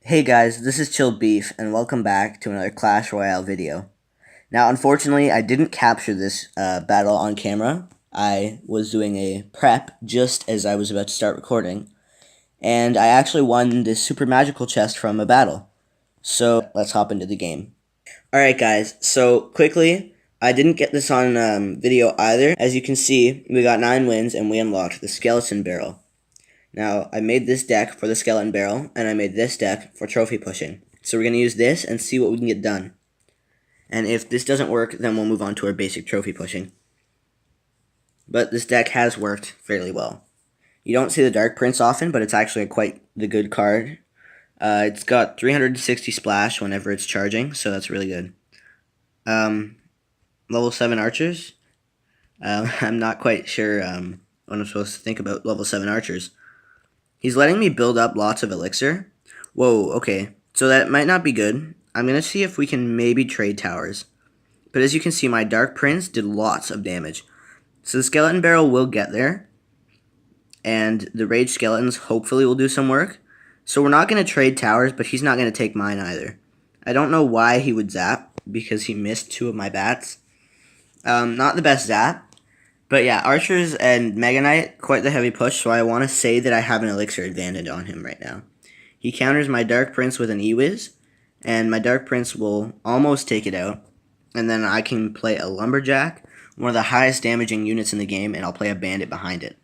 Hey guys, this is Chill Beef, and welcome back to another Clash Royale video. Now, unfortunately, I didn't capture this battle on camera. I was doing a prep just as I was about to start recording, and I actually won this super magical chest from a battle. So, let's hop into the game. Alright guys, so quickly, I didn't get this on video either. As you can see, we got 9 wins and we unlocked the skeleton barrel. Now, I made this deck for the skeleton barrel, and I made this deck for trophy pushing. So we're going to use this and see what we can get done. And if this doesn't work, then we'll move on to our basic trophy pushing. But this deck has worked fairly well. You don't see the Dark Prince often, but it's actually quite the good card. It's got 360 splash whenever it's charging, so that's really good. Level 7 archers. I'm not quite sure what I'm supposed to think about level 7 archers. He's letting me build up lots of elixir. Whoa, okay. So that might not be good. I'm going to see if we can maybe trade towers. But as you can see, my Dark Prince did lots of damage. So the Skeleton Barrel will get there. And the Rage Skeletons hopefully will do some work. So we're not going to trade towers, but he's not going to take mine either. I don't know why he would zap, because he missed 2 of my bats. Not the best zap. But yeah, Archers and Mega Knight, quite the heavy push, so I want to say that I have an elixir advantage on him right now. He counters my Dark Prince with an E-Wiz, and my Dark Prince will almost take it out. And then I can play a Lumberjack, one of the highest damaging units in the game, and I'll play a Bandit behind it.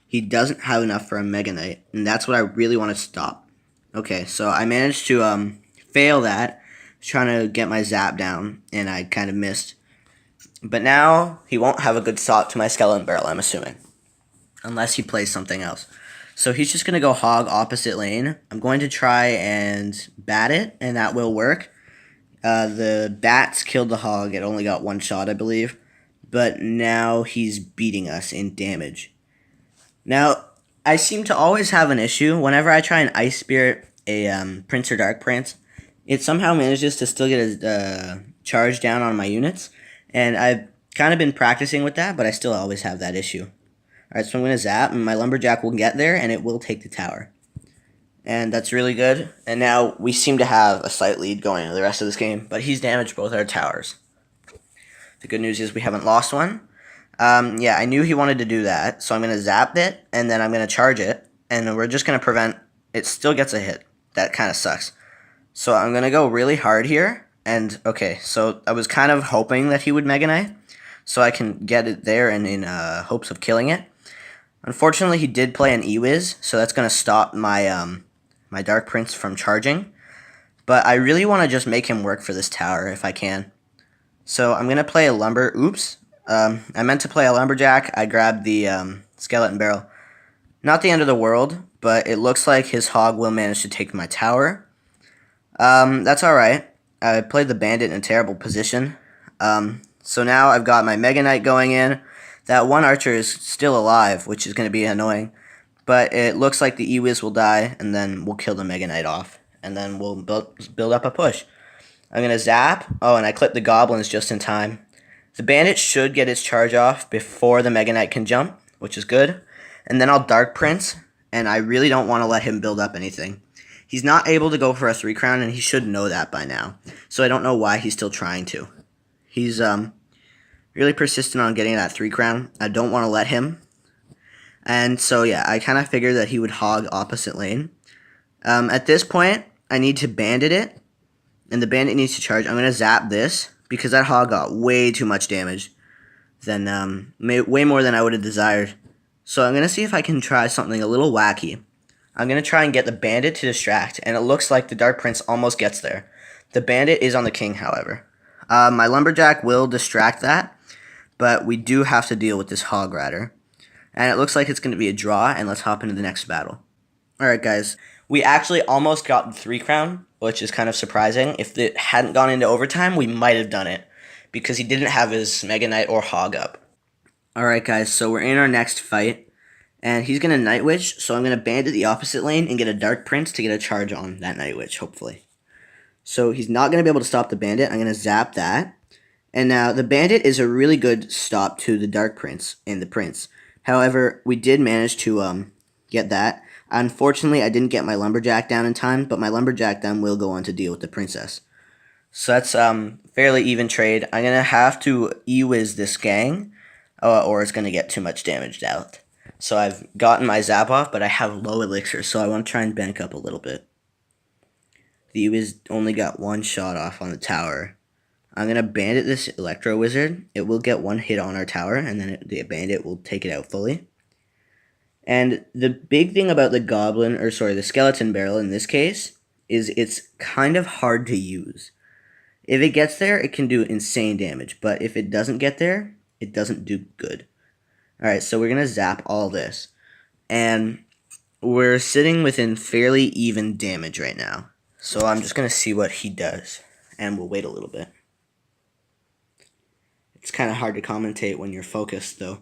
He doesn't have enough for a Mega Knight, and that's what I really want to stop. Okay, so I managed to fail that, trying to get my zap down, and I kind of missed. But now, he won't have a good stop to my Skeleton Barrel, I'm assuming. Unless he plays something else. So he's just going to go hog opposite lane. I'm going to try and bat it, and that will work. The bats killed the hog. It only got 1 shot, I believe. But now he's beating us in damage. Now, I seem to always have an issue. Whenever I try and Ice Spirit a Prince or Dark Prince, it somehow manages to still get a charge down on my units. And I've kind of been practicing with that, but I still always have that issue. Alright, so I'm going to zap, and my Lumberjack will get there, and it will take the tower. And that's really good. And now we seem to have a slight lead going into the rest of this game, but he's damaged both our towers. The good news is we haven't lost one. Yeah, I knew he wanted to do that, so I'm going to zap it, and then I'm going to charge it, and we're just going to prevent... It still gets a hit. That kind of sucks. So I'm going to go really hard here. And, okay, so I was kind of hoping that he would Mega Knight, so I can get it there and in hopes of killing it. Unfortunately, he did play an E-Wiz, so that's going to stop my my Dark Prince from charging. But I really want to just make him work for this tower if I can. So I'm going to play a Lumber... Oops. I meant to play a Lumberjack. I grabbed the Skeleton Barrel. Not the end of the world, but it looks like his hog will manage to take my tower. That's alright. I played the Bandit in a terrible position. So now I've got my Mega Knight going in. That one archer is still alive, which is going to be annoying. But it looks like the E-Wiz will die, and then we'll kill the Mega Knight off. And then we'll build up a push. I'm going to zap. Oh, and I clipped the Goblins just in time. The Bandit should get its charge off before the Mega Knight can jump, which is good. And then I'll Dark Prince, and I really don't want to let him build up anything. He's not able to go for a 3 crown, and he should know that by now. So I don't know why he's still trying to. He's really persistent on getting that 3 crown. I don't want to let him. And so yeah, I kind of figured that he would hog opposite lane. At this point, I need to Bandit it, and the Bandit needs to charge. I'm going to zap this, because that hog got way too much damage. Than way more than I would have desired. So I'm going to see if I can try something a little wacky. I'm going to try and get the Bandit to distract, and it looks like the Dark Prince almost gets there. The Bandit is on the King, however. My Lumberjack will distract that, but we do have to deal with this Hog Rider. And it looks like it's going to be a draw, and let's hop into the next battle. Alright guys, we actually almost got the 3 crown, which is kind of surprising. If it hadn't gone into overtime, we might have done it, because he didn't have his Mega Knight or Hog up. Alright guys, so we're in our next fight. And he's going to Night Witch, so I'm going to Bandit the opposite lane and get a Dark Prince to get a charge on that Night Witch, hopefully. So he's not going to be able to stop the Bandit. I'm going to zap that. And now the Bandit is a really good stop to the Dark Prince and the Prince. However, we did manage to get that. Unfortunately, I didn't get my lumberjack down in time, but my lumberjack then will go on to deal with the princess. So that's fairly even trade. I'm gonna have to e-wiz this gang, or it's gonna get too much damage out. So I've gotten my zap off, but I have low elixir, so I want to try and bank up a little bit. The e-wiz only got one shot off on the tower. I'm gonna bandit this electro wizard. It will get one hit on our tower, and then the bandit will take it out fully. And the big thing about the skeleton barrel in this case is it's kind of hard to use. If it gets there, it can do insane damage, but if it doesn't get there, it doesn't do good. Alright, so we're going to zap all this, and we're sitting within fairly even damage right now. So I'm just going to see what he does, and we'll wait a little bit. It's kind of hard to commentate when you're focused, though.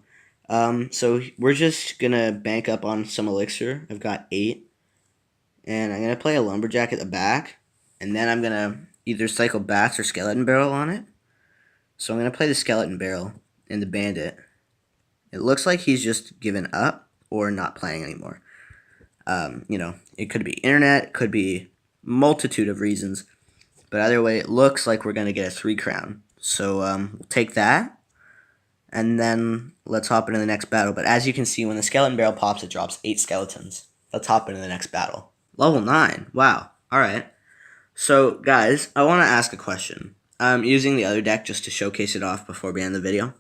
So we're just going to bank up on some elixir. I've got 8, and I'm going to play a lumberjack at the back, and then I'm going to either cycle bats or skeleton barrel on it. So I'm going to play the skeleton barrel and the bandit. It looks like he's just given up or not playing anymore. It could be internet, it could be multitude of reasons. But either way, it looks like we're going to get a 3 crown. So we'll take that. And then let's hop into the next battle. But as you can see, when the skeleton barrel pops, it drops 8 skeletons. Let's hop into the next battle. Level 9. Wow. Alright. So, guys, I want to ask a question. I'm using the other deck just to showcase it off before we end the video.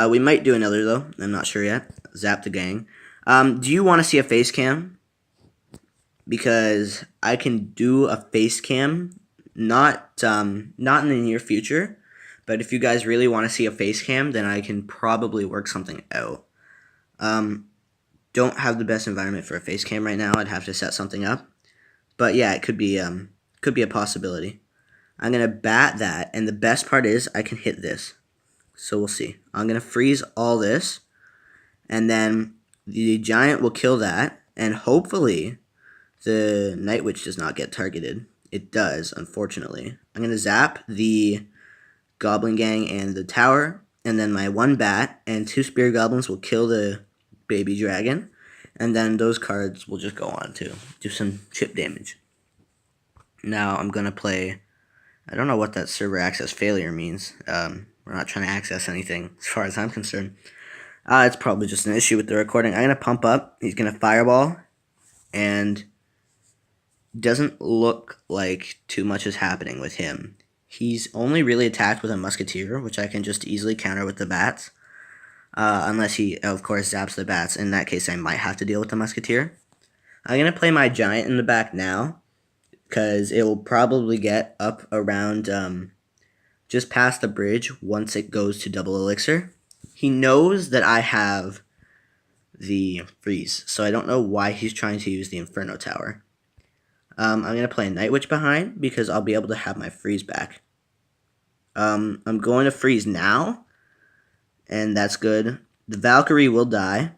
We might do another, though. I'm not sure yet. Zap the gang. Do you want to see a face cam? Because I can do a face cam, not in the near future, but if you guys really want to see a face cam, then I can probably work something out. Don't have the best environment for a face cam right now. I'd have to set something up. But yeah, it could be a possibility. I'm going to bat that, and the best part is I can hit this. So we'll see. I'm going to freeze all this, and then the giant will kill that, and hopefully the Night Witch does not get targeted. It does, unfortunately. I'm going to zap the Goblin Gang and the tower, and then my 1 bat and 2 Spear Goblins will kill the baby dragon, and then those cards will just go on to do some chip damage. Now I'm going to play, I don't know what that server access failure means. We're not trying to access anything as far as I'm concerned. It's probably just an issue with the recording. I'm going to pump up. He's going to fireball, and doesn't look like too much is happening with him. He's only really attacked with a musketeer, which I can just easily counter with the bats. Unless he, of course, zaps the bats. In that case, I might have to deal with the musketeer. I'm going to play my giant in the back now, because it will probably get up around just past the bridge once it goes to double elixir. He knows that I have the freeze, so I don't know why he's trying to use the Inferno Tower. I'm going to play a Night Witch behind because I'll be able to have my freeze back. I'm going to freeze now, and that's good. The Valkyrie will die,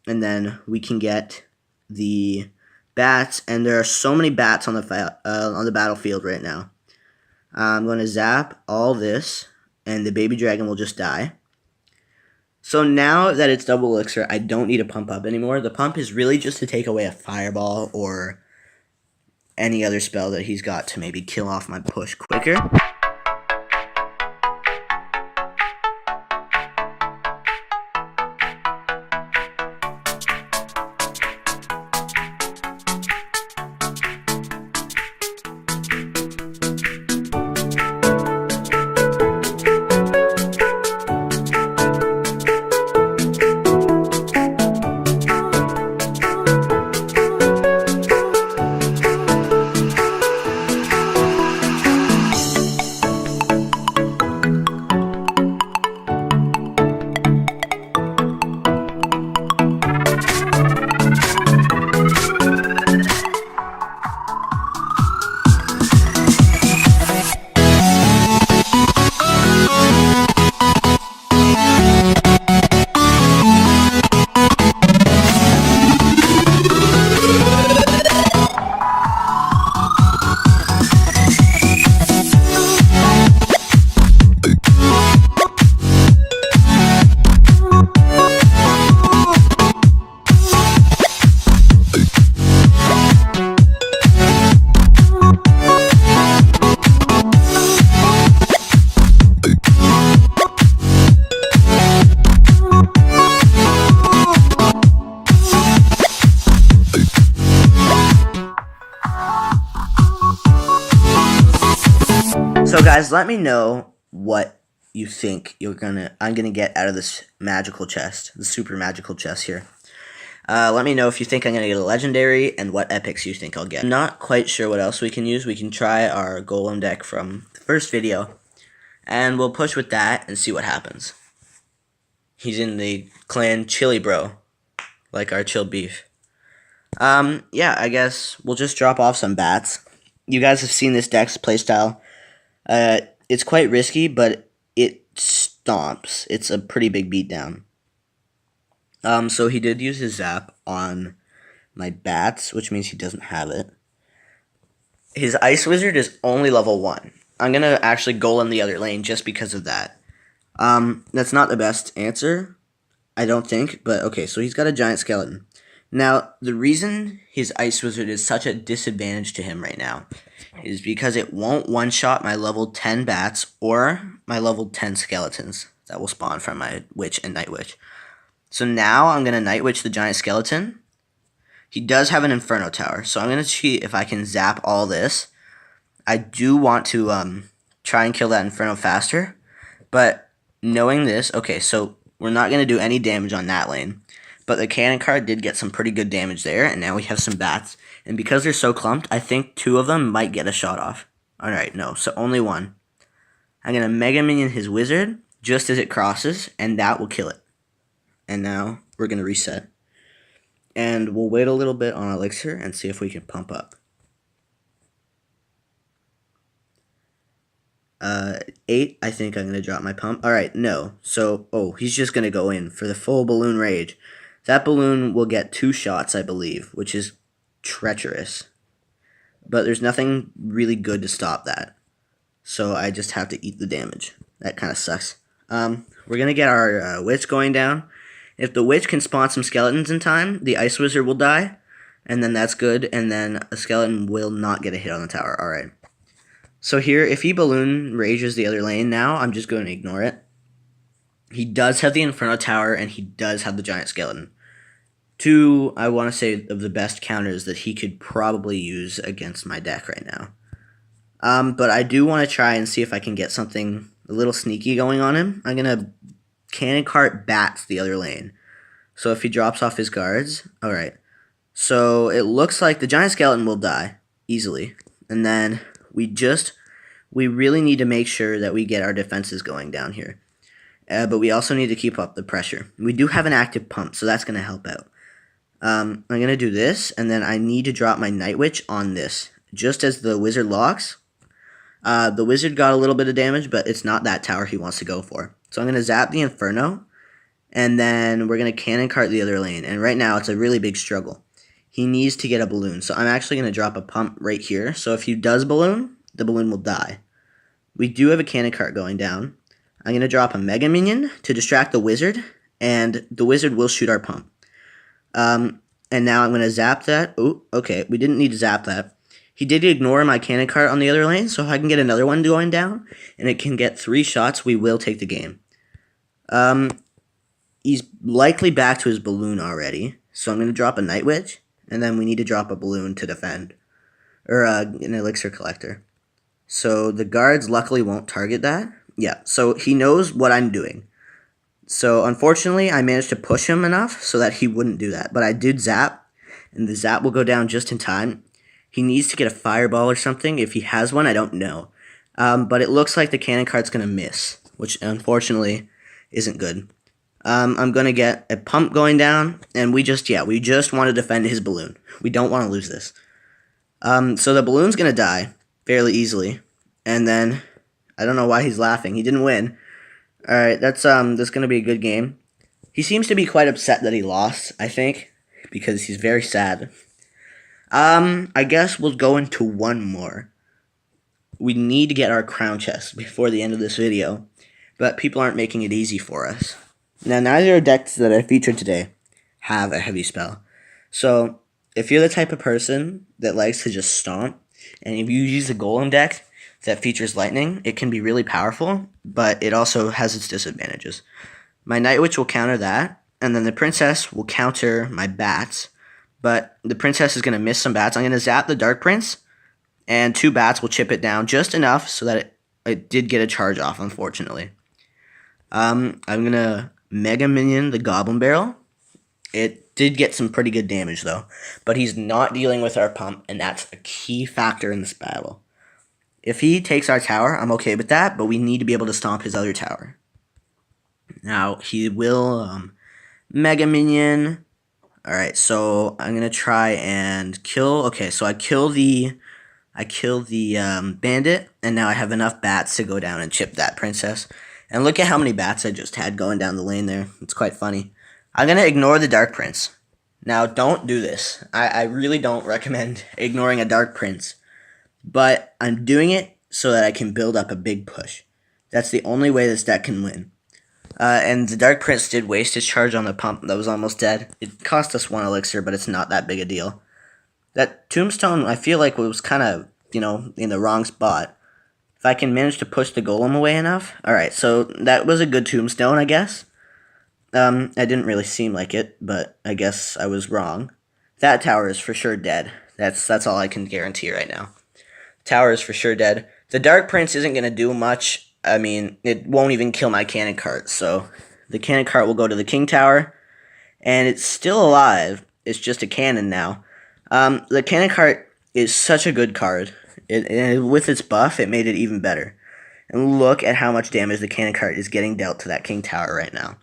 and then we can get the bats, and there are so many bats on the battlefield right now. I'm going to zap all this, and the baby dragon will just die. So now that it's double elixir, I don't need to pump up anymore. The pump is really just to take away a fireball or any other spell that he's got to maybe kill off my push quicker. guys, let me know what you think I'm gonna get out of this magical chest, the super magical chest here. Let me know if you think I'm gonna get a legendary and what epics you think I'll get. I'm not quite sure what else we can use. We can try our golem deck from the first video, and we'll push with that and see what happens. He's in the clan Chili Bro, like our chilled beef. Yeah, I guess we'll just drop off some bats. You guys have seen this deck's playstyle. It's quite risky, but it stomps. It's a pretty big beatdown. So he did use his zap on my bats, which means he doesn't have it. His Ice Wizard is only level 1. I'm going to actually golem the other lane just because of that. That's not the best answer, I don't think, but okay, so he's got a giant skeleton. Now, the reason his Ice Wizard is such a disadvantage to him right now is because it won't one-shot my level 10 bats or my level 10 skeletons that will spawn from my Witch and Night Witch. So now I'm going to Night Witch the giant skeleton. He does have an Inferno Tower, so I'm going to cheat if I can zap all this. I do want to try and kill that Inferno faster, but knowing this, okay, so we're not going to do any damage on that lane. But the cannon card did get some pretty good damage there, and now we have some bats. And because they're so clumped, I think 2 of them might get a shot off. Alright, no, so only 1. I'm going to Mega Minion his wizard just as it crosses, and that will kill it. And now we're going to reset. And we'll wait a little bit on Elixir and see if we can pump up. 8, I think I'm going to drop my pump. Alright, no. So, he's just going to go in for the full balloon rage. That balloon will get 2 shots, I believe, which is treacherous. But there's nothing really good to stop that. So I just have to eat the damage. That kind of sucks. We're going to get our Witch going down. If the Witch can spawn some skeletons in time, the Ice Wizard will die. And then that's good. And then a skeleton will not get a hit on the tower. Alright. So here, if he balloon rages the other lane now, I'm just going to ignore it. He does have the Inferno Tower, and he does have the giant skeleton. 2, I want to say, of the best counters that he could probably use against my deck right now. But I do want to try and see if I can get something a little sneaky going on him. I'm going to Cannon Cart Bats the other lane. So if he drops off his guards, alright. So it looks like the giant skeleton will die easily. And then we really need to make sure that we get our defenses going down here. But we also need to keep up the pressure. We do have an active pump, so that's going to help out. I'm going to do this, and then I need to drop my Night Witch on this. Just as the wizard locks, the wizard got a little bit of damage, but it's not that tower he wants to go for. So I'm going to zap the Inferno, and then we're going to Cannon Cart the other lane. And right now, it's a really big struggle. He needs to get a balloon, so I'm actually going to drop a pump right here. So if he does balloon, the balloon will die. We do have a Cannon Cart going down. I'm going to drop a Mega Minion to distract the wizard, and the wizard will shoot our pump. And now I'm going to zap that. Oh, okay, we didn't need to zap that. He did ignore my Cannon Cart on the other lane, so if I can get another one going down, and it can get 3 shots, we will take the game. He's likely back to his balloon already, so I'm going to drop a Night Witch, and then we need to drop a balloon to defend. Or an Elixir Collector. So the guards luckily won't target that. Yeah, so he knows what I'm doing. So unfortunately, I managed to push him enough so that he wouldn't do that. But I did zap, and the zap will go down just in time. He needs to get a fireball or something. If he has one, I don't know. But it looks like the cannon cart's going to miss, which unfortunately isn't good. I'm going to get a pump going down, and we just want to defend his balloon. We don't want to lose this. So the balloon's going to die fairly easily. And then, I don't know why he's laughing. He didn't win. Alright, that's going to be a good game. He seems to be quite upset that he lost, I think, because he's very sad. I guess we'll go into one more. We need to get our crown chest before the end of this video, but people aren't making it easy for us. Now, neither decks that I featured today have a heavy spell. So, if you're the type of person that likes to just stomp, and if you use a golem deck that features lightning, it can be really powerful, but it also has its disadvantages. My Night Witch will counter that, and then the Princess will counter my bats, but the Princess is going to miss some bats. I'm going to zap the Dark Prince, and 2 bats will chip it down just enough so that it did get a charge off, unfortunately. I'm going to Mega Minion the Goblin Barrel. It did get some pretty good damage, though. But he's not dealing with our pump, and that's a key factor in this battle. If he takes our tower, I'm okay with that, but we need to be able to stomp his other tower. Now, he will Mega Minion. Alright, so I'm going to try and kill... Okay, so I kill the bandit, and now I have enough bats to go down and chip that princess. And look at how many bats I just had going down the lane there. It's quite funny. I'm going to ignore the Dark Prince. Now, don't do this. I really don't recommend ignoring a Dark Prince. But I'm doing it so that I can build up a big push. That's the only way this deck can win. And the Dark Prince did waste his charge on the pump that was almost dead. It cost us 1 elixir, but it's not that big a deal. That Tombstone, I feel like, was kind of, in the wrong spot. If I can manage to push the golem away enough. Alright, so that was a good Tombstone, I guess. I didn't really seem like it, but I guess I was wrong. That tower is for sure dead. That's all I can guarantee right now. Tower is for sure dead. The Dark Prince isn't going to do much. I mean, it won't even kill my cannon cart, so the cannon cart will go to the King Tower, and it's still alive. It's just a cannon now. The cannon cart is such a good card. With its buff, it made it even better. And look at how much damage the cannon cart is getting dealt to that King Tower right now.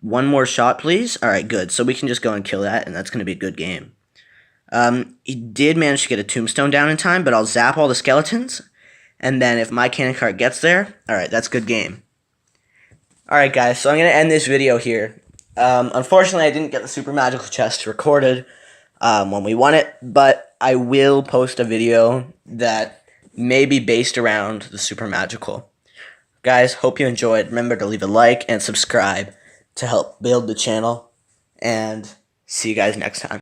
One more shot, please. Alright, good. So we can just go and kill that, and that's going to be a good game. He did manage to get a Tombstone down in time, but I'll zap all the skeletons. And then if my cannon cart gets there, alright, that's a good game. Alright, guys, so I'm going to end this video here. Unfortunately, I didn't get the Super Magical chest recorded when we won it, but I will post a video that may be based around the Super Magical. Guys, hope you enjoyed. Remember to leave a like and subscribe to help build the channel. And see you guys next time.